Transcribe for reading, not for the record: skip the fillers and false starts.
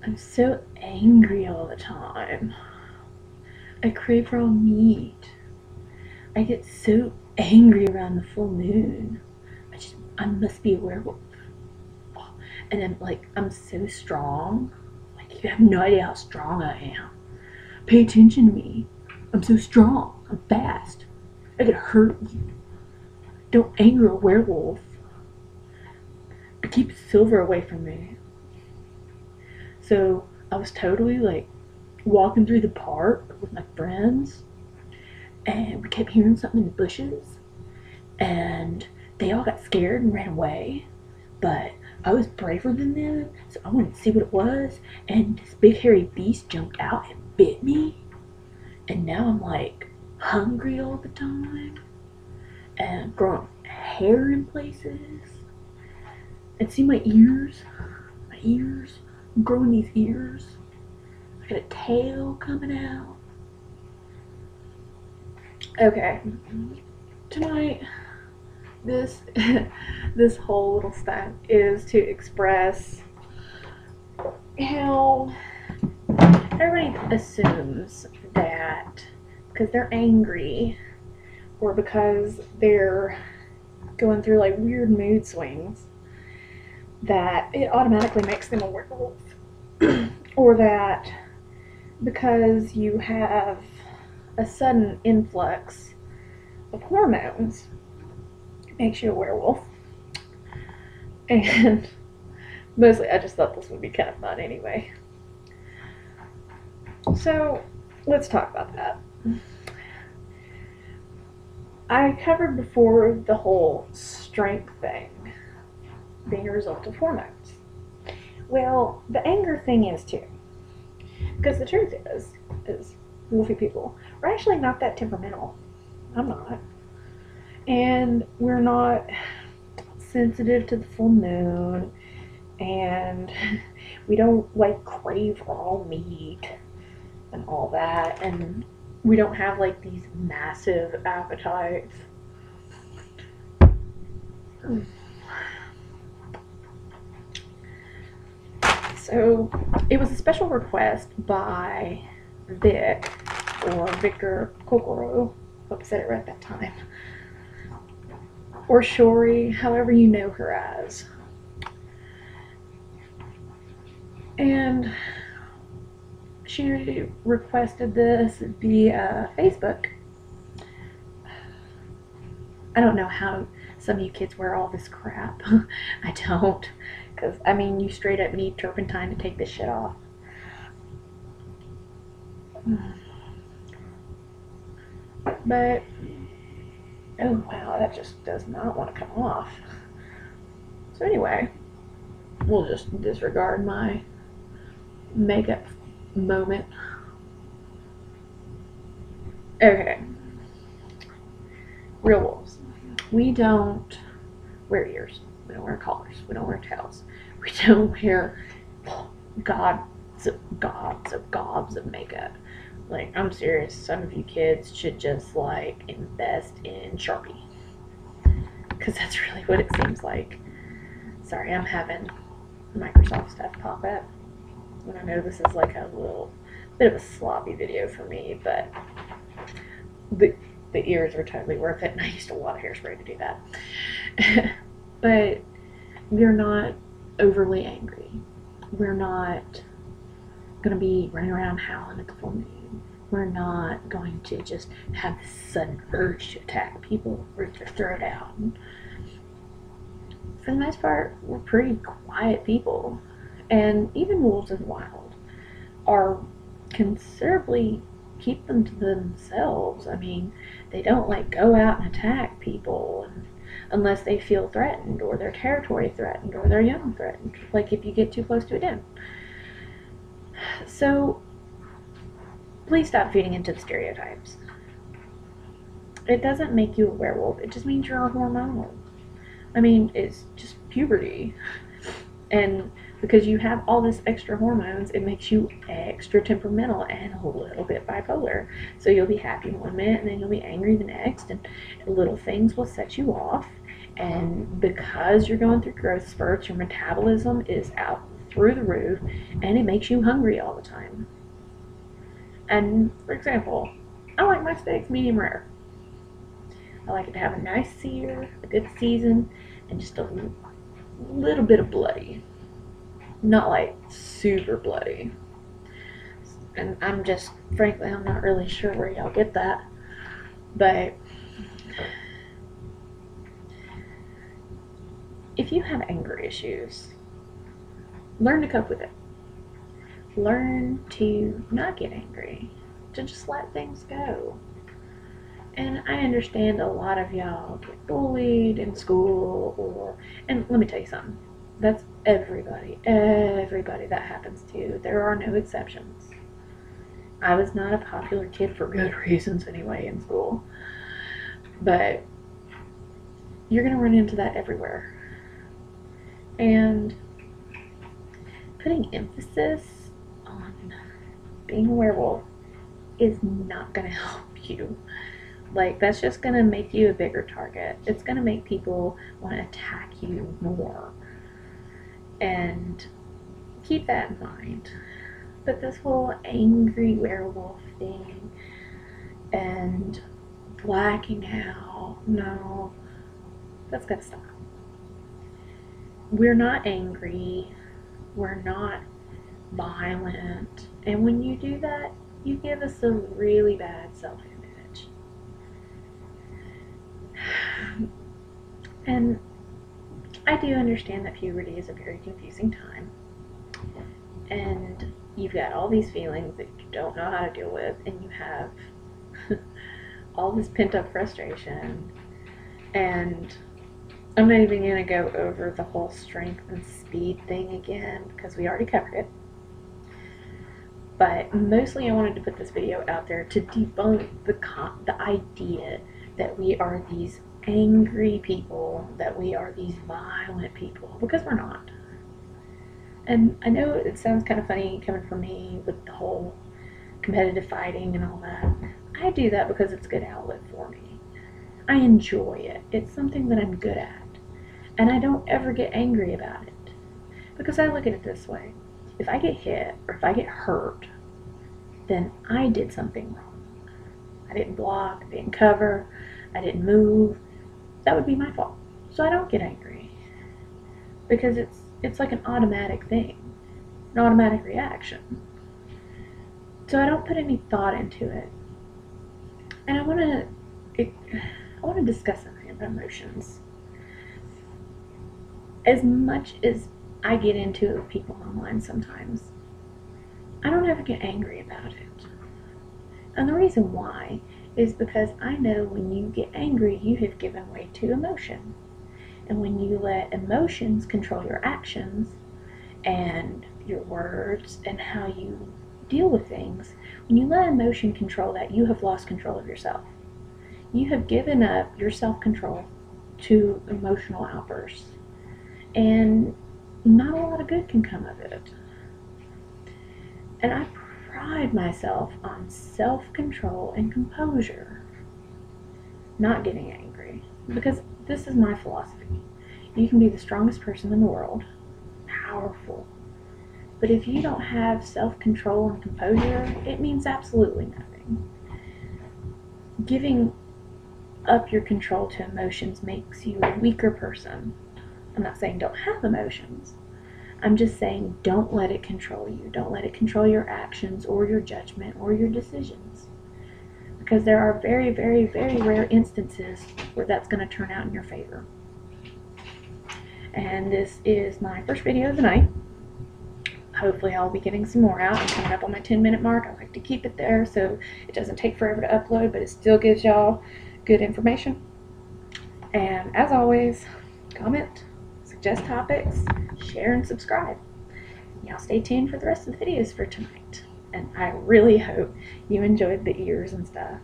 I'm so angry all the time. I crave raw meat. I get so angry around the full moon. I must be a werewolf. And I'm so strong. Like, you have no idea how strong I am. Pay attention to me. I'm so strong. I'm fast. I could hurt you. Don't anger a werewolf. Keep silver away from me. So I was totally like walking through the park with my friends, and we kept hearing something in the bushes, and they all got scared and ran away. But I was braver than them, so I wanted to see what it was. And this big hairy beast jumped out and bit me. And now I'm like hungry all the time and growing hair in places. And see my ears? My ears? I'm growing these ears. I got a tail coming out. Okay. Tonight, this this whole little stunt is to express how everybody assumes that because they're angry or because they're going through like weird mood swings that it automatically makes them a werewolf. Or that because you have a sudden influx of hormones, it makes you a werewolf. And mostly I just thought this would be kind of fun anyway. So let's talk about that. I covered before the whole strength thing being a result of hormones. Well, the anger thing is too. Because the truth is wolfy people, we're actually not that temperamental. I'm not. And we're not sensitive to the full moon, and we don't like crave raw meat and all that, and we don't have like these massive appetites. So it was a special request by Vic, or Victor Kokoro, hope I said it right that time, or Shori, however you know her as. And she requested this via Facebook. I don't know how some of you kids wear all this crap. I don't. Because, I mean, you straight up need turpentine to take this shit off. But, oh wow, that just does not want to come off. So anyway, we'll just disregard my makeup moment. Okay. Real wolves. We don't wear ears. We don't wear collars. We don't wear tails. We don't wear gobs of makeup. Like, I'm serious. Some of you kids should just like invest in Sharpie, because that's really what it seems like. Sorry, I'm having Microsoft stuff pop up, and I know this is like a little bit of a sloppy video for me, but the ears are totally worth it, and I used a lot of hairspray to do that. But we're not overly angry. We're not going to be running around howling at the full moon. We're not going to just have this sudden urge to attack people or to throw it out. For the most part, we're pretty quiet people. And even wolves in the wild are considerably keep them to themselves. I mean, they don't like go out and attack people unless they feel threatened, or their territory threatened, or their young threatened, like if you get too close to a den. So please stop feeding into the stereotypes. It doesn't make you a werewolf, it just means you're hormonal. I mean, it's just puberty. And because you have all this extra hormones, it makes you extra temperamental and a little bit bipolar. So you'll be happy one minute, and then you'll be angry the next, and little things will set you off. And because you're going through growth spurts, your metabolism is out through the roof, and it makes you hungry all the time. And for example, I like my steaks medium rare. I like it to have a nice sear, a good season, and just a little bit of bloody. Not like super bloody. And frankly, I'm not really sure where y'all get that. But if you have anger issues, learn to cope with it. Learn to not get angry, to just let things go. And I understand a lot of y'all get bullied in school, and let me tell you something, that's everybody that happens to. There are no exceptions. I was not a popular kid for good reasons anyway in school, but you're going to run into that everywhere. And putting emphasis on being a werewolf is not going to help you. Like, that's just going to make you a bigger target. It's going to make people want to attack you more. And keep that in mind. But this whole angry werewolf thing and blacking out, no, that's got to stop. We're not angry. We're not violent. And when you do that, you give us a really bad self-image. And I do understand that puberty is a very confusing time. And you've got all these feelings that you don't know how to deal with, and you have all this pent-up frustration. And I'm not even going to go over the whole strength and speed thing again, because we already covered it. But mostly I wanted to put this video out there to debunk the idea that we are these angry people, that we are these violent people, because we're not. And I know it sounds kind of funny coming from me with the whole competitive fighting and all that. I do that because it's a good outlet for me. I enjoy it. It's something that I'm good at. And I don't ever get angry about it. Because I look at it this way. If I get hit or if I get hurt, then I did something wrong. I didn't block, I didn't cover, I didn't move. That would be my fault. So I don't get angry. Because it's like an automatic thing. An automatic reaction. So I don't put any thought into it. And I want to discuss emotions. As much as I get into it with people online sometimes, I don't ever get angry about it. And the reason why is because I know when you get angry, you have given way to emotion. And when you let emotions control your actions and your words and how you deal with things, when you let emotion control that, you have lost control of yourself. You have given up your self-control to emotional outbursts. And not a lot of good can come of it. And I pride myself on self-control and composure. Not getting angry. Because this is my philosophy. You can be the strongest person in the world. Powerful. But if you don't have self-control and composure, it means absolutely nothing. Giving up your control to emotions makes you a weaker person. I'm not saying don't have emotions. I'm just saying don't let it control you. Don't let it control your actions or your judgment or your decisions. Because there are very, very, very rare instances where that's going to turn out in your favor. And this is my first video of the night. Hopefully I'll be getting some more out. I'm coming up on my 10-minute mark. I like to keep it there so it doesn't take forever to upload, but it still gives y'all good information. And as always, comment, suggest topics, share, and subscribe. Y'all stay tuned for the rest of the videos for tonight. And I really hope you enjoyed the ears and stuff.